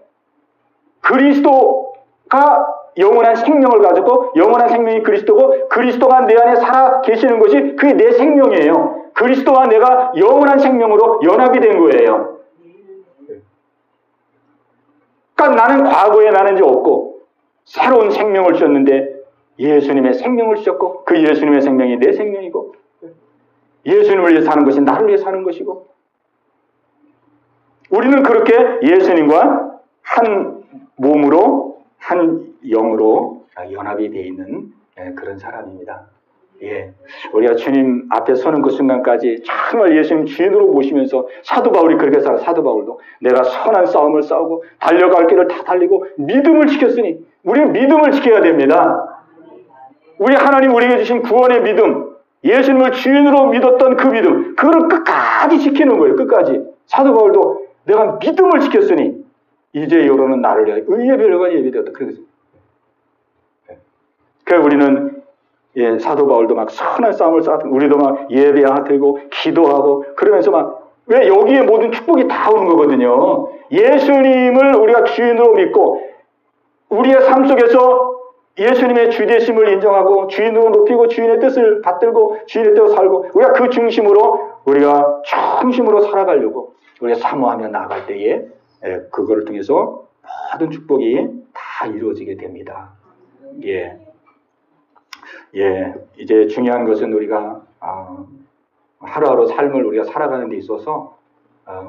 그리스도가 영원한 생명을 가졌고 영원한 생명이 그리스도고 그리스도가 내 안에 살아 계시는 것이 그게 내 생명이에요. 그리스도와 내가 영원한 생명으로 연합이 된 거예요. 그러니까 나는 과거에 나는 이제 없고 새로운 생명을 주셨는데 예수님의 생명을 주셨고 그 예수님의 생명이 내 생명이고 예수님을 위해 사는 것이 나를 위해 사는 것이고 우리는 그렇게 예수님과 한 몸으로 한 영으로 연합이 되어 있는 그런 사람입니다. 우리가 주님 앞에 서는 그 순간까지 정말 예수님 주인으로 모시면서 사도 바울이 그렇게 살아. 사도 바울도 내가 선한 싸움을 싸우고 달려갈 길을 다 달리고 믿음을 지켰으니 우리는 믿음을 지켜야 됩니다. 우리 하나님 우리에게 주신 구원의 믿음, 예수님을 주인으로 믿었던 그 믿음, 그걸 끝까지 지키는 거예요. 끝까지. 사도 바울도 내가 믿음을 지켰으니 이제 여로는 나를 위하여 의의 벨류가 예비되었다. 그래서 우리는 사도 바울도 막 선한 싸움을 싸웠고 우리도 막 예배하고 기도하고 그러면서 막 왜 여기에 모든 축복이 다 오는 거거든요. 예수님을 우리가 주인으로 믿고 우리의 삶 속에서 예수님의 주되심을 인정하고 주인으로 높이고 주인의 뜻을 받들고 주인의 뜻으로 살고 우리가 그 중심으로 우리가 중심으로 살아가려고 우리가 사모하며 나아갈 때에 그거를 통해서 모든 축복이 다 이루어지게 됩니다. 이제 중요한 것은 우리가 하루하루 삶을 우리가 살아가는 데 있어서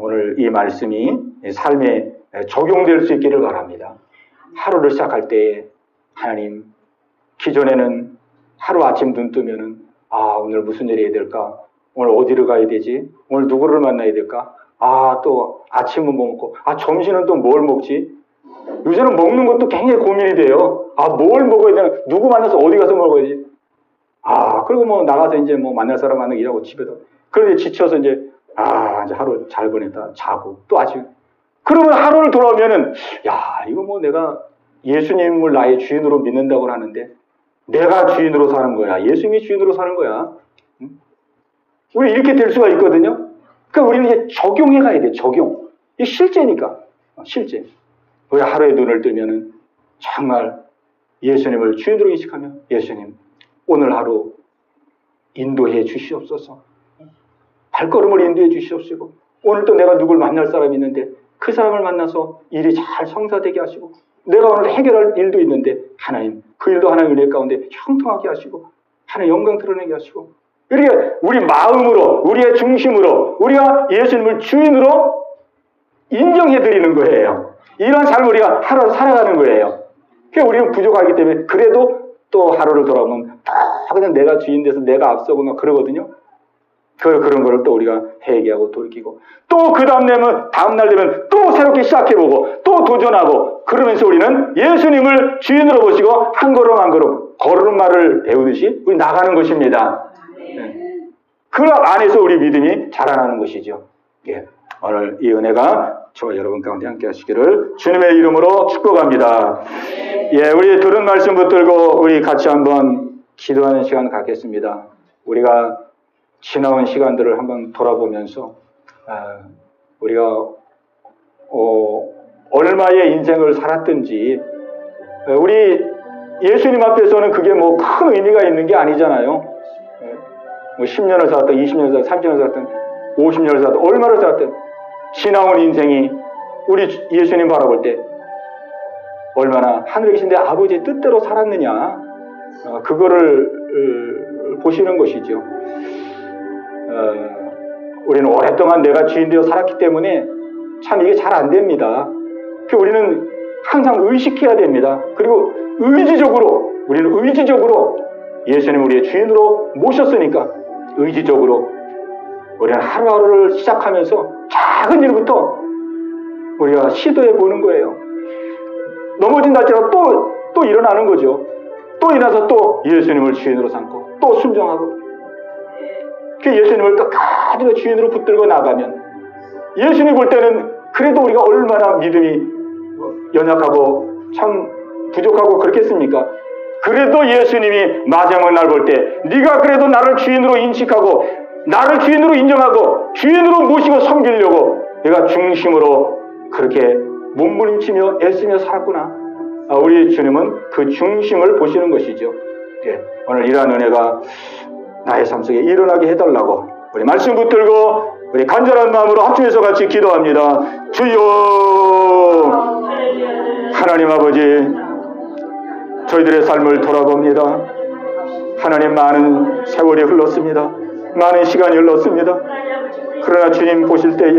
오늘 이 말씀이 삶에 적용될 수 있기를 바랍니다. 하루를 시작할 때 하나님, 기존에는 하루 아침 눈 뜨면은 오늘 무슨 일이 해야 될까? 오늘 어디를 가야 되지? 오늘 누구를 만나야 될까? 아, 또 아침은 뭐 먹고, 아, 점심은 또 뭘 먹지? 요새는 먹는 것도 굉장히 고민이 돼요. 아, 뭘 먹어야 되나? 누구 만나서 어디 가서 먹어야지? 아, 그리고 뭐 나가서 이제 뭐 만날 사람 만나고 일하고 집에서. 그런데 지쳐서 이제, 아, 이제 하루 잘 보냈다. 자고. 또 아침. 그러면 하루를 돌아오면은, 야, 이거 뭐 내가 예수님을 나의 주인으로 믿는다고 하는데, 내가 주인으로 사는 거야. 예수님이 주인으로 사는 거야. 응? 우리 이렇게 될 수가 있거든요. 그러니까 우리는 이제 적용해 가야 돼. 적용. 이게 실제니까. 실제. 우리 하루에 눈을 뜨면은 정말 예수님을 주인으로 인식하며, 예수님, 오늘 하루 인도해 주시옵소서. 발걸음을 인도해 주시옵시고, 오늘 또 내가 누굴 만날 사람이 있는데 그 사람을 만나서 일이 잘 성사되게 하시고, 내가 오늘 해결할 일도 있는데 하나님, 그 일도 하나님 은혜 가운데 형통하게 하시고, 하나님 영광 드러내게 하시고, 이렇게 우리 마음으로, 우리의 중심으로, 우리가 예수님을 주인으로 인정해 드리는 거예요. 이런 삶을 우리가 하루 살아가는 거예요. 그러니까 우리는 부족하기 때문에 그래도 또 하루를 돌아오면 다 그냥 내가 주인 돼서 내가 앞서거나 그러거든요. 그런 거를 또 우리가 회개하고 돌이키고, 또 그 다음날 되면 또 새롭게 시작해보고, 또 도전하고, 그러면서 우리는 예수님을 주인으로 보시고, 한 걸음 한 걸음, 걸음마를 배우듯이 우리 나가는 것입니다. 네. 그 안에서 우리 믿음이 자라나는 것이죠. 예. 오늘 이 은혜가 저와 여러분 가운데 함께 하시기를 주님의 이름으로 축복합니다. 예, 우리 들은 말씀 붙들고 우리 같이 한번 기도하는 시간 갖겠습니다. 우리가 지나온 시간들을 한번 돌아보면서 우리가 얼마의 인생을 살았든지, 우리 예수님 앞에서는 그게 뭐 큰 의미가 있는 게 아니잖아요. 뭐 10년을 살았든 20년을 살았든 30년을 살았든 50년을 살았든 얼마를 살았든 지나온 인생이 우리 예수님 바라볼 때 얼마나 하늘에 계신 내 아버지의 뜻대로 살았느냐, 그거를 보시는 것이죠. 우리는 오랫동안 내가 주인 되어 살았기 때문에 참 이게 잘 안 됩니다. 우리는 항상 의식해야 됩니다. 그리고 우리는 의지적으로 예수님 우리의 주인으로 모셨으니까 의지적으로 우리는 하루하루를 시작하면서 작은 일부터 우리가 시도해 보는 거예요. 넘어진다 할지라도 또 일어나는 거죠. 또 일어나서 또 예수님을 주인으로 삼고 또 순종하고, 그 예수님을 끝까지 주인으로 붙들고 나가면, 예수님 볼 때는 그래도 우리가 얼마나 믿음이 연약하고 참 부족하고 그렇겠습니까? 그래도 예수님이 마지막 날 볼 때 네가 그래도 나를 주인으로 인식하고 나를 주인으로 인정하고 주인으로 모시고 섬기려고 내가 중심으로 그렇게 몸부림치며 애쓰며 살았구나. 우리 주님은 그 중심을 보시는 것이죠. 예, 오늘 이러한 은혜가 나의 삶 속에 일어나게 해달라고 우리 말씀 붙들고 우리 간절한 마음으로 합심해서 같이 기도합니다. 주여, 하나님 아버지, 저희들의 삶을 돌아봅니다. 하나님, 많은 세월이 흘렀습니다. 많은 시간이 흘렀습니다. 그러나 주님 보실 때에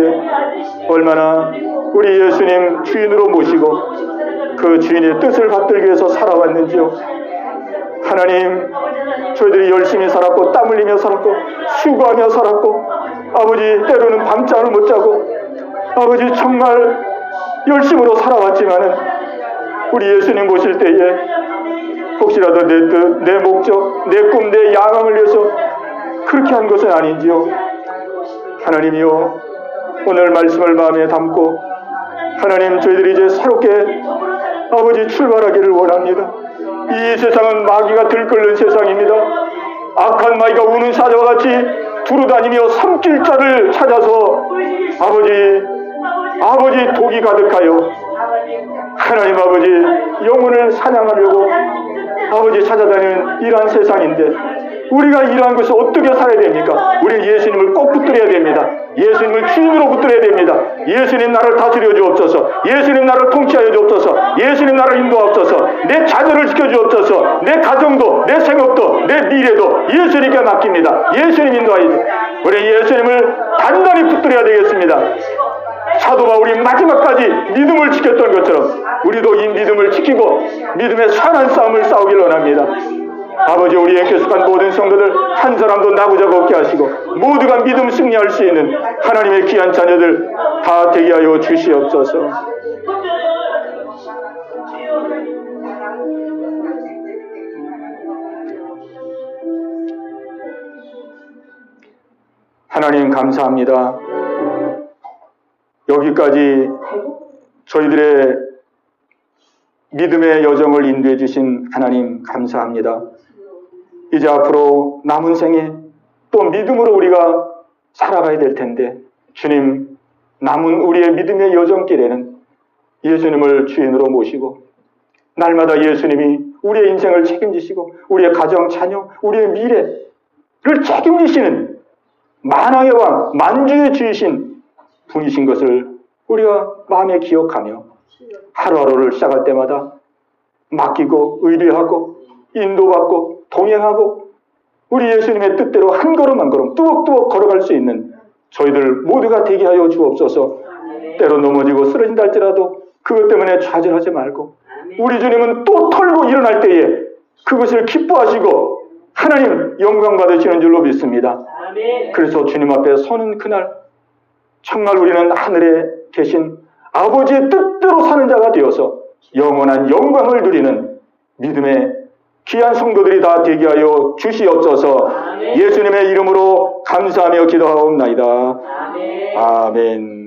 얼마나 우리 예수님 주인으로 모시고 그 주인의 뜻을 받들기 위해서 살아왔는지요. 하나님, 저희들이 열심히 살았고 땀 흘리며 살았고 수고하며 살았고, 아버지 때로는 밤잠을 못 자고 아버지 정말 열심으로 살아왔지만은 우리 예수님 보실 때에 혹시라도 내 뜻, 내 목적, 내 꿈, 내 야망을 위해서 그렇게 한 것은 아닌지요. 하나님이요, 오늘 말씀을 마음에 담고 하나님, 저희들이 이제 새롭게 아버지 출발하기를 원합니다. 이 세상은 마귀가 들끓는 세상입니다. 악한 마귀가 우는 사자와 같이 두루다니며 삼킬 자를 찾아서 아버지 독이 가득하여 하나님 아버지 영혼을 사냥하려고 아버지 찾아다니는 이러한 세상인데, 우리가 이러한 것을 어떻게 살아야 됩니까? 우리는 예수님을 꼭 붙들어야 됩니다. 예수님을 주인으로 붙들어야 됩니다. 예수님 나를 다스려 주옵소서. 예수님 나를 통치하여 주옵소서. 예수님 나를 인도하옵소서. 내 자녀를 지켜주옵소서. 내 가정도, 내 생업도, 내 미래도 예수님께 맡깁니다. 예수님 인도하여 주옵소서. 우리 예수님을 단단히 붙들어야 되겠습니다. 사도 바울이 마지막까지 믿음을 지켰던 것처럼 우리도 이 믿음을 지키고 믿음의 선한 싸움을 싸우길 원합니다. 아버지, 우리의 교숙한 모든 성도들 한 사람도 나부자가 없게 하시고 모두가 믿음 승리할 수 있는 하나님의 귀한 자녀들 다 되게 하여 주시옵소서. 하나님 감사합니다. 여기까지 저희들의 믿음의 여정을 인도해 주신 하나님 감사합니다. 이제 앞으로 남은 생에 또 믿음으로 우리가 살아가야 될 텐데 주님, 남은 우리의 믿음의 여정길에는 예수님을 주인으로 모시고 날마다 예수님이 우리의 인생을 책임지시고 우리의 가정, 자녀, 우리의 미래를 책임지시는 만왕의 왕, 만주의 주이신 분이신 것을 우리가 마음에 기억하며 하루하루를 시작할 때마다 맡기고 의뢰하고 인도받고 동행하고 우리 예수님의 뜻대로 한 걸음 한 걸음 뚜벅뚜벅 걸어갈 수 있는 저희들 모두가 되게 하여 주옵소서. 때로 넘어지고 쓰러진다 할지라도 그것 때문에 좌절하지 말고 우리 주님은 또 털고 일어날 때에 그것을 기뻐하시고 하나님 영광 받으시는 줄로 믿습니다. 그래서 주님 앞에 서는 그날 정말 우리는 하늘에 계신 아버지의 뜻대로 사는 자가 되어서 영원한 영광을 누리는 믿음의 귀한 성도들이 다 되게 하여 주시옵소서. 예수님의 이름으로 감사하며 기도하옵나이다. 아멘.